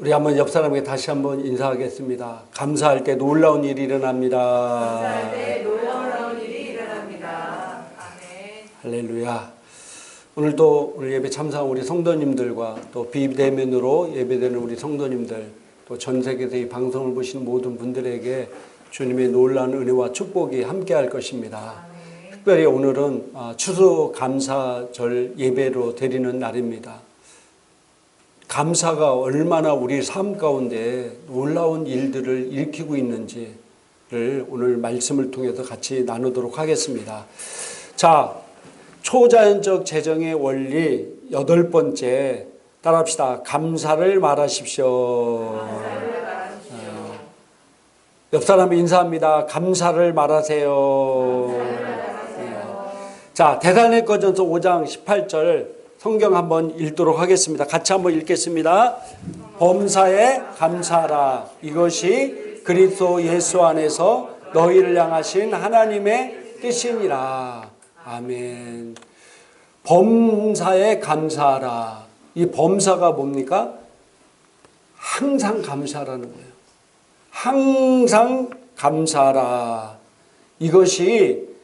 우리 한번 옆 사람에게 다시 한번 인사하겠습니다. 감사할 때 놀라운 일이 일어납니다. 감사할 때 놀라운 일이 일어납니다. 아멘. 할렐루야. 오늘도 우리 예배 참석한 우리 성도님들과 또 비대면으로 예배되는 우리 성도님들, 또 전 세계에서 이 방송을 보시는 모든 분들에게 주님의 놀라운 은혜와 축복이 함께할 것입니다. 아멘. 특별히 오늘은 추수감사절 예배로 드리는 날입니다. 감사가 얼마나 우리 삶 가운데 놀라운 일들을 일으키고 있는지를 오늘 말씀을 통해서 같이 나누도록 하겠습니다. 자, 초자연적 재정의 원리 8번째 따라합시다. 감사를 말하십시오. 감사를 말하십시오. 옆 사람이 인사합니다. 감사를 말하세요. 감사를 말하세요. 자, 데살로니가전서 5장 18절 성경 한번 읽도록 하겠습니다. 같이 한번 읽겠습니다. 범사에 감사하라. 이것이 그리스도 예수 안에서 너희를 향하신 하나님의 뜻이니라. 아멘. 범사에 감사하라. 이 범사가 뭡니까? 항상 감사하라는 거예요. 항상 감사하라. 이것이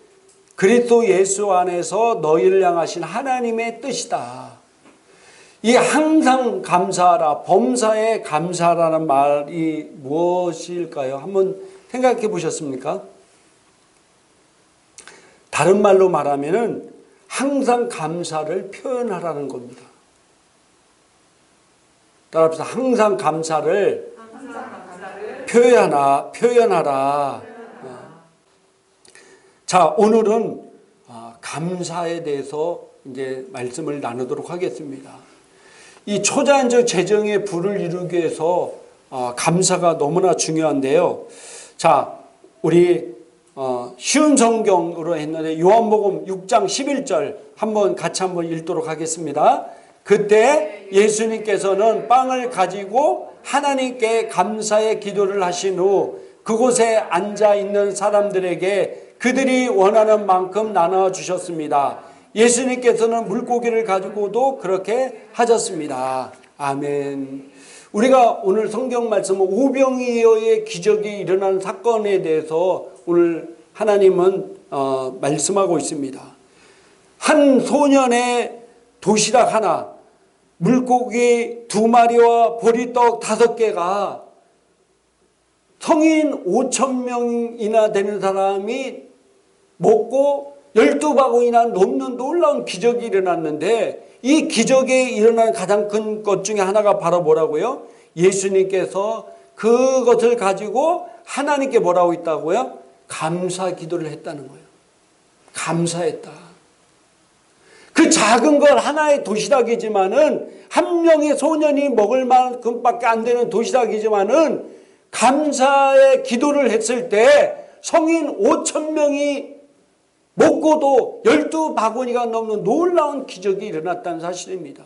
그리스도 예수 안에서 너희를 향하신 하나님의 뜻이다. 이 항상 감사하라, 범사에 감사하라는 말이 무엇일까요? 한번 생각해 보셨습니까? 다른 말로 말하면은 항상 감사를 표현하라는 겁니다. 따라합시다. 항상 감사를 표현하라. 자, 오늘은 감사에 대해서 이제 말씀을 나누도록 하겠습니다. 이 초자연적 재정의 부를 이루기 위해서 감사가 너무나 중요한데요. 자, 우리 쉬운 성경으로 했는데 요한복음 6장 11절 같이 한번 읽도록 하겠습니다. 그때 예수님께서는 빵을 가지고 하나님께 감사의 기도를 하신 후 그곳에 앉아 있는 사람들에게 그들이 원하는 만큼 나눠 주셨습니다. 예수님께서는 물고기를 가지고도 그렇게 하셨습니다. 아멘. 우리가 오늘 성경 말씀은 오병이어의 기적이 일어난 사건에 대해서 오늘 하나님은 말씀하고 있습니다. 한 소년의 도시락 하나, 물고기 2마리와 보리떡 5개가 성인 5,000명이나 되는 사람이 먹고 12바구니나 넘는 놀라운 기적이 일어났는데, 이 기적에 일어난 가장 큰 것 중에 하나가 바로 뭐라고요? 예수님께서 그것을 가지고 하나님께 뭐라고 했다고요? 감사 기도를 했다는 거예요. 감사했다. 그 작은 걸 하나의 도시락이지만은, 한 명의 소년이 먹을 만큼밖에 안 되는 도시락이지만은 감사의 기도를 했을 때 성인 5,000명이 먹고도 12바구니가 넘는 놀라운 기적이 일어났다는 사실입니다.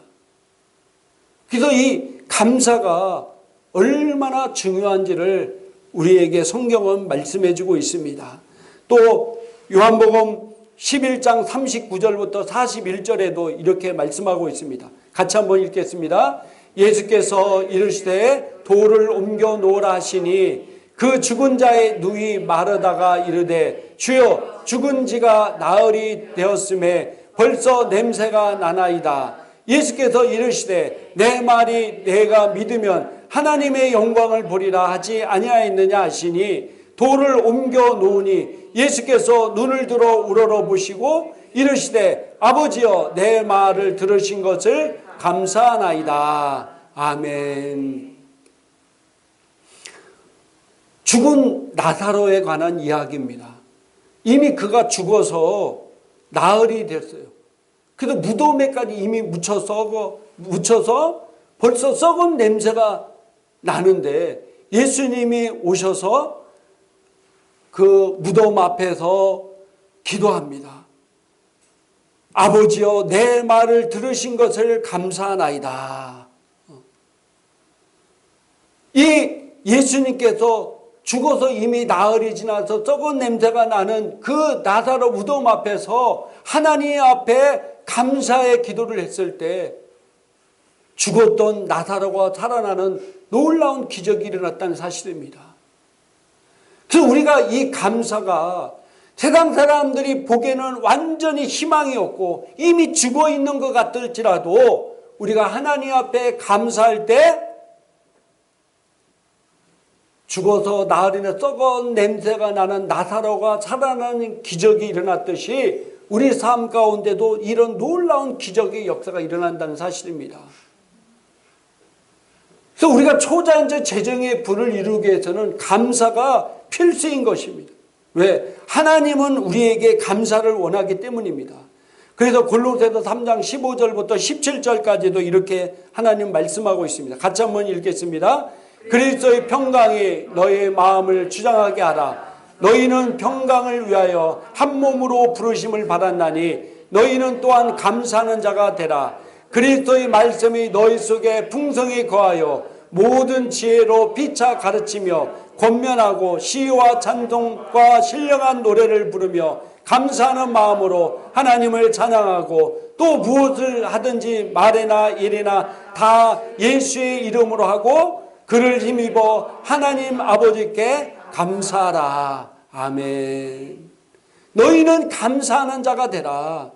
그래서 이 감사가 얼마나 중요한지를 우리에게 성경은 말씀해 주고 있습니다. 또 요한복음 11장 39절부터 41절에도 이렇게 말씀하고 있습니다. 같이 한번 읽겠습니다. 예수께서 이르시되 돌을 옮겨 놓으라 하시니 그 죽은 자의 누이 마르다가 이르되 주여 죽은 지가 나흘이 되었음에 벌써 냄새가 나나이다. 예수께서 이르시되 내 말이 내가 믿으면 하나님의 영광을 보리라 하지 아니하였느냐 하시니 돌을 옮겨 놓으니 예수께서 눈을 들어 우러러 보시고 이르시되 아버지여 내 말을 들으신 것을 감사하나이다. 아멘. 죽은 나사로에 관한 이야기입니다. 이미 그가 죽어서 나흘이 됐어요. 그래서 무덤에까지 이미 묻혀서 벌써 썩은 냄새가 나는데 예수님이 오셔서 그 무덤 앞에서 기도합니다. 아버지여 내 말을 들으신 것을 감사하나이다. 이 예수님께서 죽어서 이미 나흘이 지나서 썩은 냄새가 나는 그 나사로 무덤 앞에서 하나님 앞에 감사의 기도를 했을 때 죽었던 나사로가 살아나는 놀라운 기적이 일어났다는 사실입니다. 그래서 우리가 이 감사가 세상 사람들이 보기에는 완전히 희망이 없고 이미 죽어 있는 것 같을지라도 우리가 하나님 앞에 감사할 때 죽어서 나흘이나 썩은 냄새가 나는 나사로가 살아나는 기적이 일어났듯이 우리 삶 가운데도 이런 놀라운 기적의 역사가 일어난다는 사실입니다. 그래서 우리가 초자연적 재정의 부를 이루기 위해서는 감사가 필수인 것입니다. 왜? 하나님은 우리에게 감사를 원하기 때문입니다. 그래서 골로새서 3장 15절부터 17절까지도 이렇게 하나님 말씀하고 있습니다. 같이 한번 읽겠습니다. 그리스도의 평강이 너희의 마음을 주장하게 하라. 너희는 평강을 위하여 한 몸으로 부르심을 받았나니 너희는 또한 감사하는 자가 되라. 그리스도의 말씀이 너희 속에 풍성히 거하여 모든 지혜로 피차 가르치며 권면하고 시와 찬송과 신령한 노래를 부르며 감사하는 마음으로 하나님을 찬양하고 또 무엇을 하든지 말이나 일이나 다 예수의 이름으로 하고 그를 힘입어 하나님 아버지께 감사하라. 아멘. 너희는 감사하는 자가 되라.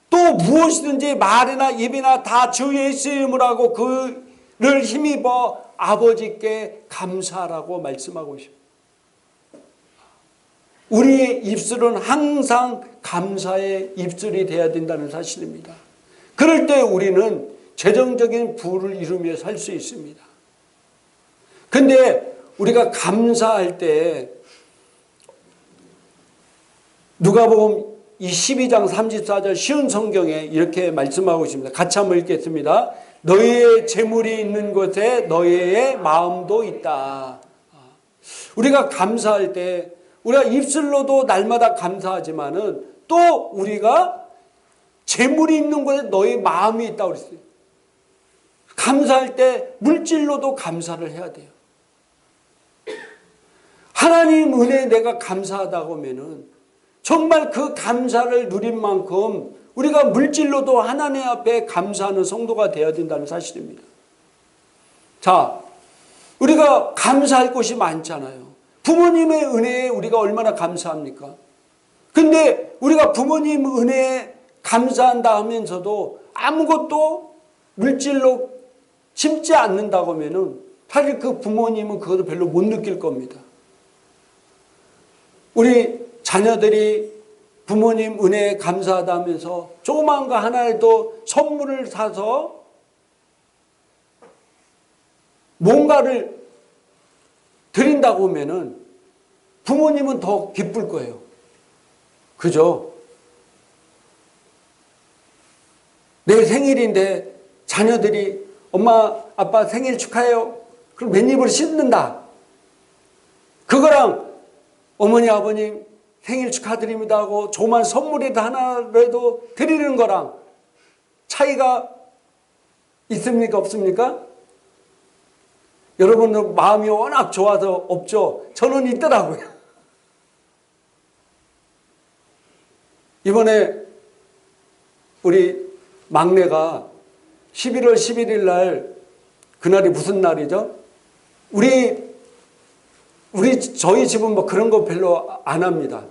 또 무엇이든지 말이나 입이나 다 주 예수 이름으로 하고 그를 힘입어 아버지께 감사하라고 말씀하고 있습니다. 우리의 입술은 항상 감사의 입술이 되어야 된다는 사실입니다. 그럴 때 우리는 재정적인 부를 이루며 살 수 있습니다. 근데 우리가 감사할 때 누가복음 이 12장 34절 쉬운 성경에 이렇게 말씀하고 있습니다. 같이 한번 읽겠습니다. 너희의 재물이 있는 곳에 너희의 마음도 있다. 우리가 감사할 때 우리가 입술로도 날마다 감사하지만은 또 우리가 재물이 있는 곳에 너희 마음이 있다고 그랬어요. 감사할 때 물질로도 감사를 해야 돼요. 하나님 은혜에 내가 감사하다고 하면은 정말 그 감사를 누린 만큼 우리가 물질로도 하나님 앞에 감사하는 성도가 되어야 된다는 사실입니다. 자, 우리가 감사할 것이 많잖아요. 부모님의 은혜에 우리가 얼마나 감사합니까? 근데 우리가 부모님 은혜에 감사한다 하면서도 아무것도 물질로 심지 않는다고 하면은 사실 그 부모님은 그것을 별로 못 느낄 겁니다. 우리 자녀들이 부모님 은혜에 감사하다 하면서 조그만 거 하나라도 선물을 사서 뭔가를 드린다고 하면은 부모님은 더 기쁠 거예요. 그죠? 내 생일인데 자녀들이 엄마 아빠 생일 축하해요. 그럼 맨입으로 씻는다. 그거랑 어머니 아버님 생일 축하드립니다 하고 조그만 선물이라도 하나라도 드리는 거랑 차이가 있습니까? 없습니까? 여러분은 마음이 워낙 좋아서 없죠? 저는 있더라고요. 이번에 우리 막내가 11월 11일 날 그날이 무슨 날이죠? 저희 집은 뭐 그런 거 별로 안 합니다.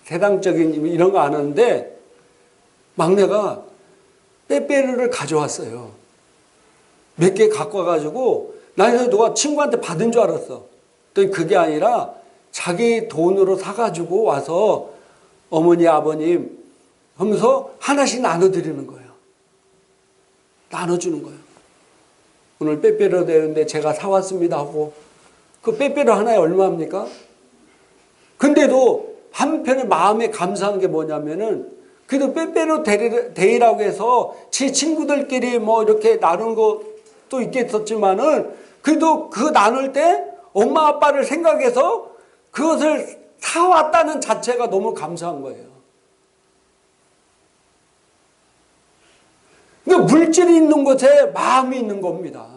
세상적인 이런 거 안 하는데 막내가 빼빼로를 가져왔어요. 몇 개 갖고 와가지고 나는 누가 친구한테 받은 줄 알았어. 또 그게 아니라 자기 돈으로 사가지고 와서 어머니 아버님 하면서 하나씩 나눠드리는 거예요. 나눠주는 거예요. 오늘 빼빼로 되는데 제가 사왔습니다 하고 그 빼빼로 하나에 얼마입니까? 근데도 한편에 마음에 감사한 게 뭐냐면은 그래도 빼빼로 데이라고 해서 제 친구들끼리 뭐 이렇게 나눈 것도 있겠었지만은 그래도 그 나눌 때 엄마 아빠를 생각해서 그것을 사왔다는 자체가 너무 감사한 거예요. 그러니까 물질이 있는 곳에 마음이 있는 겁니다.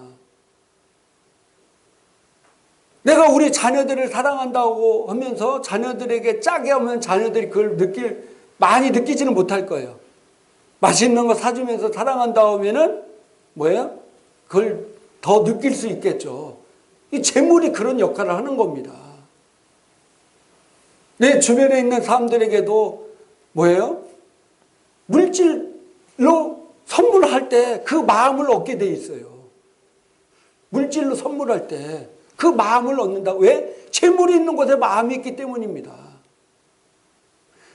내가 우리 자녀들을 사랑한다고 하면서 자녀들에게 짜게 하면 자녀들이 그걸 많이 느끼지는 못할 거예요. 맛있는 거 사주면서 사랑한다 하면은 뭐예요? 그걸 더 느낄 수 있겠죠. 이 재물이 그런 역할을 하는 겁니다. 내 주변에 있는 사람들에게도 뭐예요? 물질로 선물할 때 그 마음을 얻게 돼 있어요. 물질로 선물할 때 그 마음을 얻는다. 왜? 재물이 있는 곳에 마음이 있기 때문입니다.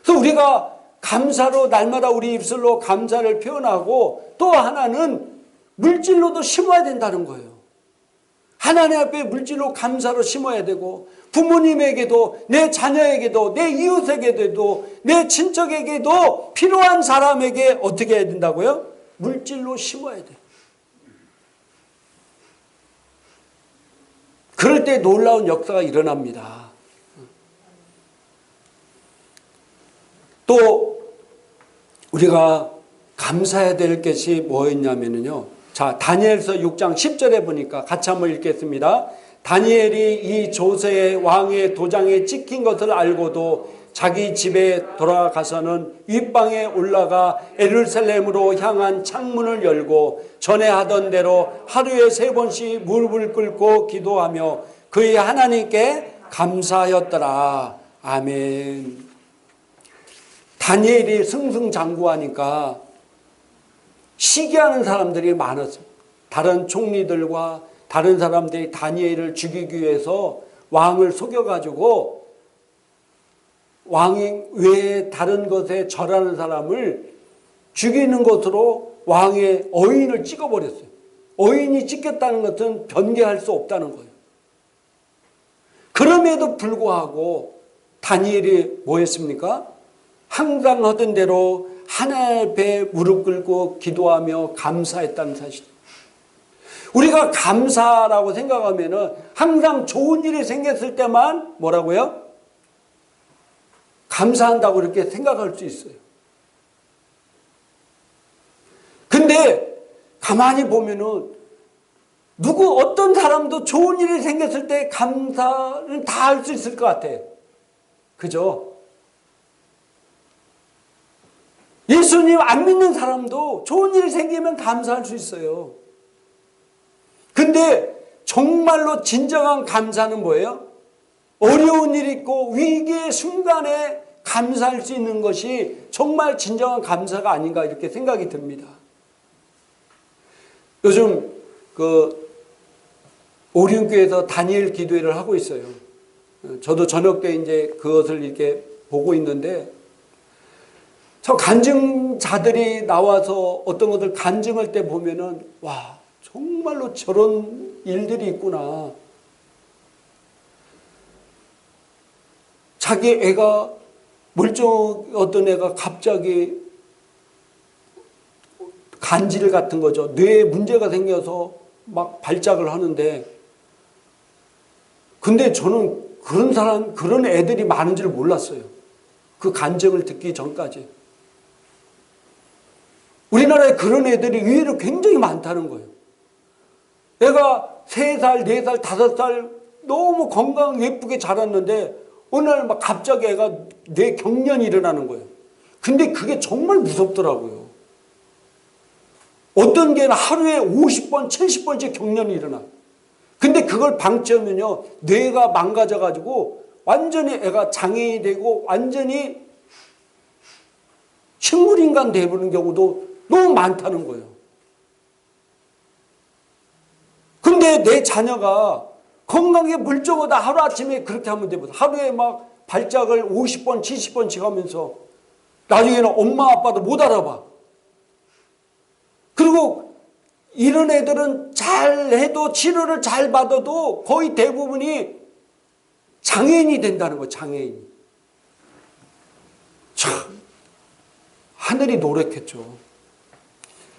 그래서 우리가 감사로 날마다 우리 입술로 감사를 표현하고 또 하나는 물질로도 심어야 된다는 거예요. 하나님 앞에 물질로 감사로 심어야 되고 부모님에게도 내 자녀에게도 내 이웃에게도 내 친척에게도 필요한 사람에게 어떻게 해야 된다고요? 물질로 심어야 돼요. 그럴 때 놀라운 역사가 일어납니다. 또 우리가 감사해야 될 것이 뭐였냐면요. 자, 다니엘서 6장 10절에 보니까 같이 한번 읽겠습니다. 다니엘이 이 조세의 왕의 도장에 찍힌 것을 알고도 자기 집에 돌아가서는 윗방에 올라가 예루살렘으로 향한 창문을 열고 전에 하던 대로 하루에 3번씩 무릎을 꿇고 기도하며 그의 하나님께 감사하였더라. 아멘. 다니엘이 승승장구하니까 시기하는 사람들이 많았어요. 다른 총리들과 다른 사람들이 다니엘을 죽이기 위해서 왕을 속여가지고 왕이 외에 다른 것에 절하는 사람을 죽이는 것으로 왕의 어인을 찍어버렸어요. 어인이 찍혔다는 것은 변개할 수 없다는 거예요. 그럼에도 불구하고 다니엘이 뭐 했습니까? 항상 하던 대로 하나님 앞에 무릎 꿇고 기도하며 감사했다는 사실. 우리가 감사라고 생각하면은 항상 좋은 일이 생겼을 때만 뭐라고요? 감사한다고 이렇게 생각할 수 있어요. 근데 가만히 보면은 어떤 사람도 좋은 일이 생겼을 때 감사는 다 할 수 있을 것 같아요. 그죠? 예수님 안 믿는 사람도 좋은 일이 생기면 감사할 수 있어요. 근데 정말로 진정한 감사는 뭐예요? 어려운 일이 있고 위기의 순간에 감사할 수 있는 것이 정말 진정한 감사가 아닌가 이렇게 생각이 듭니다. 요즘 오륜교에서 다니엘 기도회를 하고 있어요. 저도 저녁 때 이제 그것을 이렇게 보고 있는데 저 간증자들이 나와서 어떤 것을 간증할 때 보면은 와 정말로 저런 일들이 있구나. 자기 애가 어떤 애가 갑자기 간질 같은 거죠. 뇌에 문제가 생겨서 막 발작을 하는데 근데 저는 그런 애들이 많은 줄 몰랐어요. 그 간증을 듣기 전까지. 우리나라에 그런 애들이 의외로 굉장히 많다는 거예요. 애가 3살, 4살, 5살 너무 건강 예쁘게 자랐는데 어느 날 막 갑자기 애가 뇌경련이 일어나는 거예요. 근데 그게 정말 무섭더라고요. 어떤 개는 하루에 50번, 70번씩 경련이 일어나. 근데 그걸 방치하면요, 뇌가 망가져가지고 완전히 애가 장애인이 되고 완전히 식물인간 되어버리는 경우도 너무 많다는 거예요. 근데 내 자녀가 건강하게 멀쩡하다 하루아침에 그렇게 하면 되거든. 하루에 막 발작을 50번, 70번씩 하면서 나중에는 엄마 아빠도 못 알아봐. 그리고 이런 애들은 잘해도 치료를 잘 받아도 거의 대부분이 장애인이 된다는 거예요. 장애인. 참 하늘이 노력했죠.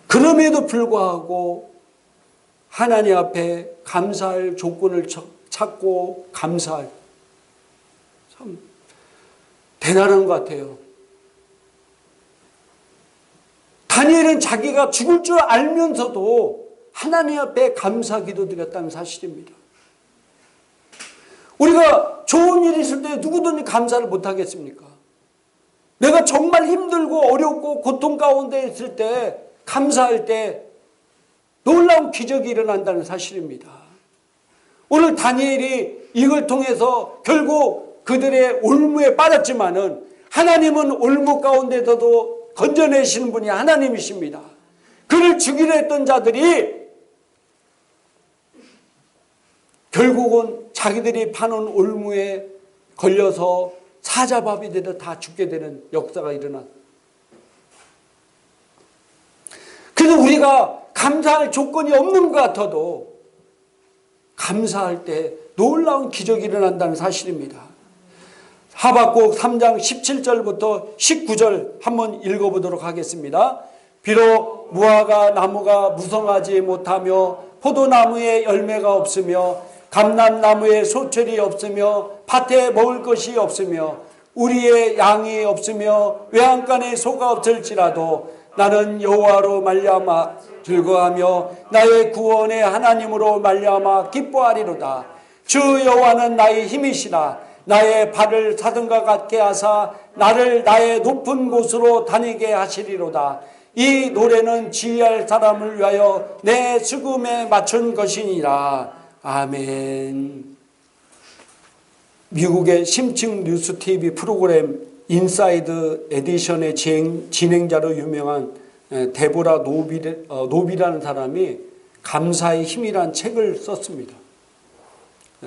그럼에도 불구하고 하나님 앞에 감사할 조건을 찾고 감사할 참 대단한 것 같아요. 다니엘은 자기가 죽을 줄 알면서도 하나님 앞에 감사 기도드렸다는 사실입니다. 우리가 좋은 일이 있을 때 누구든지 감사를 못하겠습니까? 내가 정말 힘들고 어렵고 고통 가운데 있을 때 감사할 때 놀라운 기적이 일어난다는 사실입니다. 오늘 다니엘이 이걸 통해서 결국 그들의 올무에 빠졌지만은 하나님은 올무 가운데서도 건져내시는 분이 하나님이십니다. 그를 죽이려 했던 자들이 결국은 자기들이 파는 올무에 걸려서 사자밥이 되듯 다 죽게 되는 역사가 일어나. 그래서 우리가 감사할 조건이 없는 것 같아도 감사할 때 놀라운 기적이 일어난다는 사실입니다. 하박국 3장 17절부터 19절 한번 읽어보도록 하겠습니다. 비록 무화과 나무가 무성하지 못하며 포도나무에 열매가 없으며 감람나무에 소철이 없으며 밭에 먹을 것이 없으며 우리의 양이 없으며 외양간에 소가 없을지라도 나는 여호와로 말미암아 즐거워하며 나의 구원의 하나님으로 말미암아 기뻐하리로다. 주 여호와는 나의 힘이시라. 나의 발을 사슴과 같게 하사 나를 나의 높은 곳으로 다니게 하시리로다. 이 노래는 지휘할 사람을 위하여 내 수금에 맞춘 것이니라. 아멘. 미국의 심층 뉴스 TV 프로그램 인사이드 에디션의 진행자로 유명한 데보라 노비라는 사람이 감사의 힘이란 책을 썼습니다.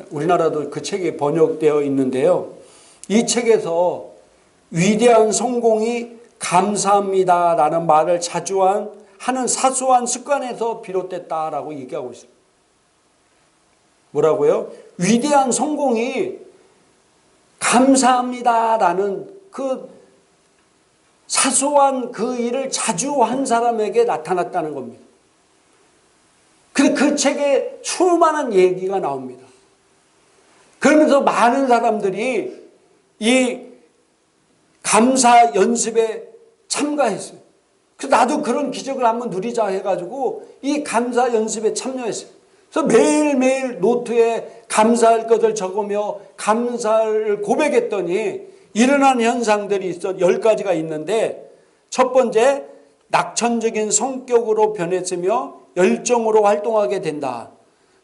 우리나라도 그 책이 번역되어 있는데요. 이 책에서 위대한 성공이 감사합니다라는 말을 자주 하는 사소한 습관에서 비롯됐다라고 얘기하고 있습니다. 뭐라고요? 위대한 성공이 감사합니다라는 그 사소한 그 일을 자주 한 사람에게 나타났다는 겁니다. 근데 그 책에 수많은 얘기가 나옵니다. 그러면서 많은 사람들이 이 감사 연습에 참가했어요. 그래서 나도 그런 기적을 한번 누리자 해가지고 이 감사 연습에 참여했어요. 그래서 매일매일 노트에 감사할 것을 적으며 감사를 고백했더니 일어난 현상들이 있어 10가지가 있는데, 첫 번째, 낙천적인 성격으로 변했으며 열정으로 활동하게 된다.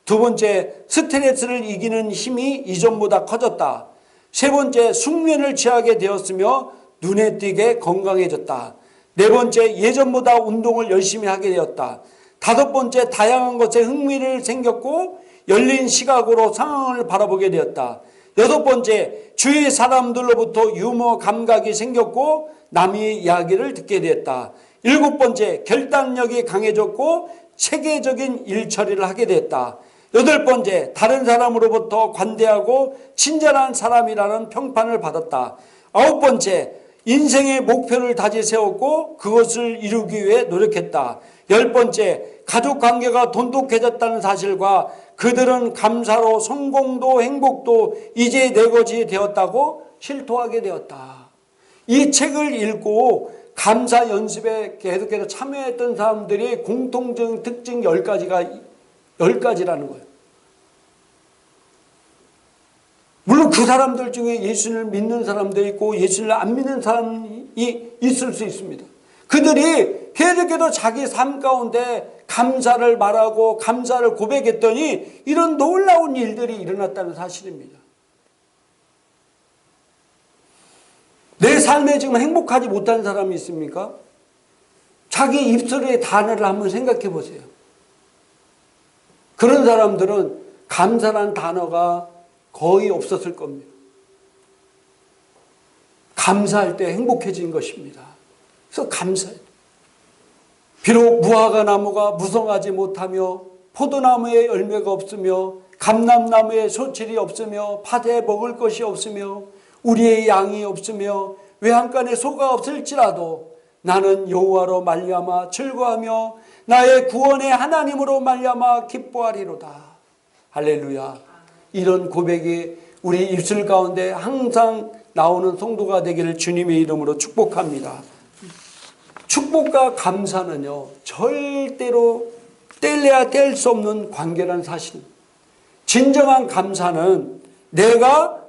두 번째, 스트레스를 이기는 힘이 이전보다 커졌다. 세 번째, 숙면을 취하게 되었으며 눈에 띄게 건강해졌다. 네 번째, 예전보다 운동을 열심히 하게 되었다. 다섯 번째, 다양한 것에 흥미를 생겼고 열린 시각으로 상황을 바라보게 되었다. 여섯 번째, 주위 사람들로부터 유머 감각이 생겼고 남의 이야기를 듣게 되었다. 일곱 번째, 결단력이 강해졌고 체계적인 일 처리를 하게 됐다. 여덟 번째, 다른 사람으로부터 관대하고 친절한 사람이라는 평판을 받았다. 아홉 번째, 인생의 목표를 다시 세웠고 그것을 이루기 위해 노력했다. 열 번째, 가족 관계가 돈독해졌다는 사실과 그들은 감사로 성공도 행복도 이제 내 것이 되었다고 실토하게 되었다. 이 책을 읽고 감사 연습에 계속해서 참여했던 사람들이 공통적인 특징 10가지라는 거예요. 물론 그 사람들 중에 예수를 믿는 사람도 있고 예수를 안 믿는 사람이 있을 수 있습니다. 그들이 계속해서 자기 삶 가운데 감사를 말하고 감사를 고백했더니 이런 놀라운 일들이 일어났다는 사실입니다. 내 삶에 지금 행복하지 못한 사람이 있습니까? 자기 입술의 단어를 한번 생각해 보세요. 그런 사람들은 감사란 단어가 거의 없었을 겁니다. 감사할 때 행복해진 것입니다. 그래서 감사해요. 비록 무화과 나무가 무성하지 못하며 포도나무에 열매가 없으며 감람나무에 소출이 없으며 밭에 먹을 것이 없으며 우리의 양이 없으며 외양간에 소가 없을지라도 나는 여호와로 말미암아 즐거워하며 나의 구원의 하나님으로 말미암아 기뻐하리로다. 할렐루야. 이런 고백이 우리 입술 가운데 항상 나오는 성도가 되기를 주님의 이름으로 축복합니다. 축복과 감사는요, 절대로 뗄래야 뗄 수 없는 관계라는 사실. 진정한 감사는 내가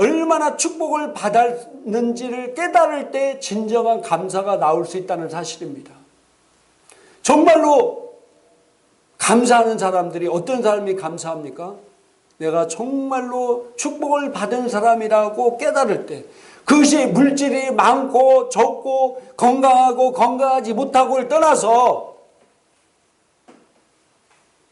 얼마나 축복을 받았는지를 깨달을 때 진정한 감사가 나올 수 있다는 사실입니다. 정말로 감사하는 사람들이 어떤 사람이 감사합니까? 내가 정말로 축복을 받은 사람이라고 깨달을 때, 그것이 물질이 많고 적고 건강하고 건강하지 못하고를 떠나서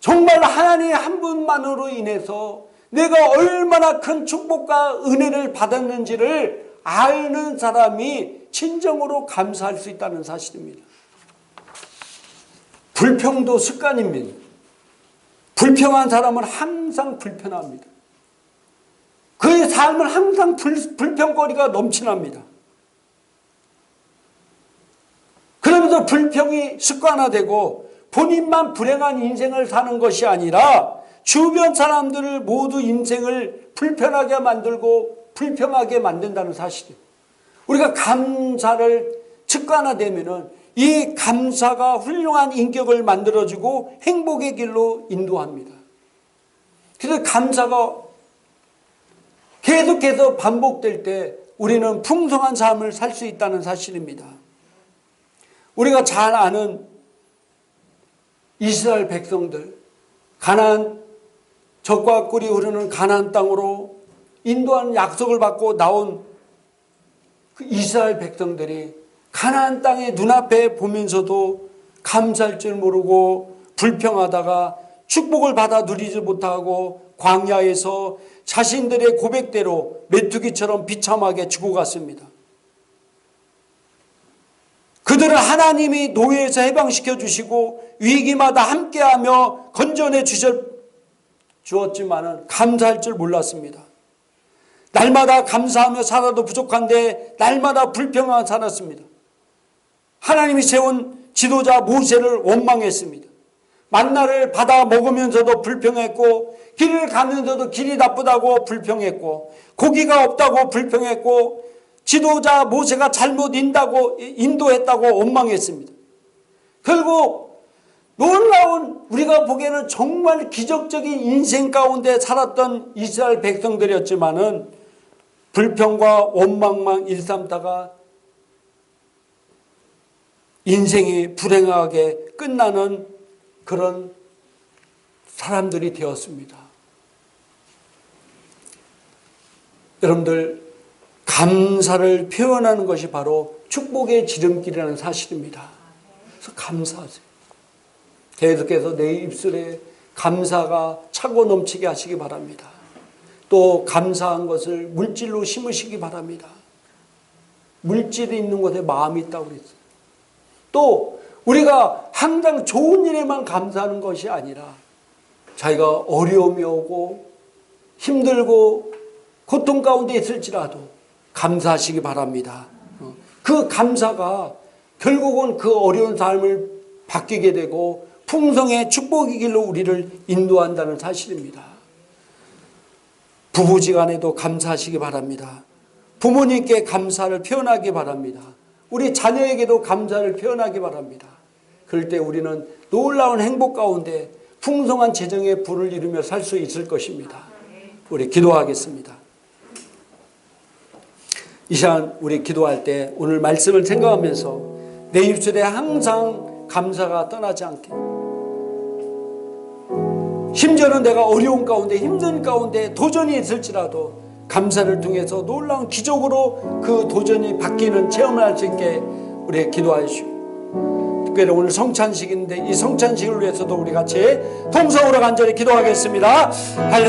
정말 하나님 한 분만으로 인해서 내가 얼마나 큰 축복과 은혜를 받았는지를 아는 사람이 진정으로 감사할 수 있다는 사실입니다. 불평도 습관입니다. 불평한 사람은 항상 불편합니다. 그의 삶은 항상 불평거리가 넘쳐납니다. 그러면서 불평이 습관화되고 본인만 불행한 인생을 사는 것이 아니라 주변 사람들을 모두 인생을 불편하게 만들고 불평하게 만든다는 사실이에요. 우리가 감사를 습관화되면은 이 감사가 훌륭한 인격을 만들어주고 행복의 길로 인도합니다. 그래서 감사가 계속해서 반복될 때 우리는 풍성한 삶을 살 수 있다는 사실입니다. 우리가 잘 아는 이스라엘 백성들, 가나안, 젖과 꿀이 흐르는 가나안 땅으로 인도하는 약속을 받고 나온 그 이스라엘 백성들이 가나안 땅의 눈앞에 보면서도 감사할 줄 모르고 불평하다가 축복을 받아 누리지 못하고 광야에서 자신들의 고백대로 메뚜기처럼 비참하게 죽어갔습니다. 그들은 하나님이 노예에서 해방시켜 주시고 위기마다 함께하며 건져내 주었지만 감사할 줄 몰랐습니다. 날마다 감사하며 살아도 부족한데 날마다 불평하며 살았습니다. 하나님이 세운 지도자 모세를 원망했습니다. 만나를 받아 먹으면서도 불평했고 길을 가면서도 길이 나쁘다고 불평했고 고기가 없다고 불평했고 지도자 모세가 잘못 인도했다고 원망했습니다. 결국 놀라운, 우리가 보기에는 정말 기적적인 인생 가운데 살았던 이스라엘 백성들이었지만은 불평과 원망만 일삼다가 인생이 불행하게 끝나는 그런 사람들이 되었습니다. 여러분들, 감사를 표현하는 것이 바로 축복의 지름길이라는 사실입니다. 그래서 감사하세요. 계속해서 내 입술에 감사가 차고 넘치게 하시기 바랍니다. 또 감사한 것을 물질로 심으시기 바랍니다. 물질이 있는 곳에 마음이 있다고 그랬어요. 또 우리가 항상 좋은 일에만 감사하는 것이 아니라 자기가 어려움이 오고 힘들고 고통 가운데 있을지라도 감사하시기 바랍니다. 그 감사가 결국은 그 어려운 삶을 바뀌게 되고 풍성의 축복의 길로 우리를 인도한다는 사실입니다. 부부지간에도 감사하시기 바랍니다. 부모님께 감사를 표현하기 바랍니다. 우리 자녀에게도 감사를 표현하기 바랍니다. 그럴 때 우리는 놀라운 행복 가운데 풍성한 재정의 부를 이루며 살 수 있을 것입니다. 우리 기도하겠습니다. 이 시간 우리 기도할 때 오늘 말씀을 생각하면서 내 입술에 항상 감사가 떠나지 않게, 심지어는 내가 어려운 가운데 힘든 가운데 도전이 있을지라도 감사를 통해서 놀라운 기적으로 그 도전이 바뀌는 체험을 할 수 있게 우리 기도하시오. 특별히 오늘 성찬식인데 이 성찬식을 위해서도 우리 같이 통성으로 간절히 기도하겠습니다.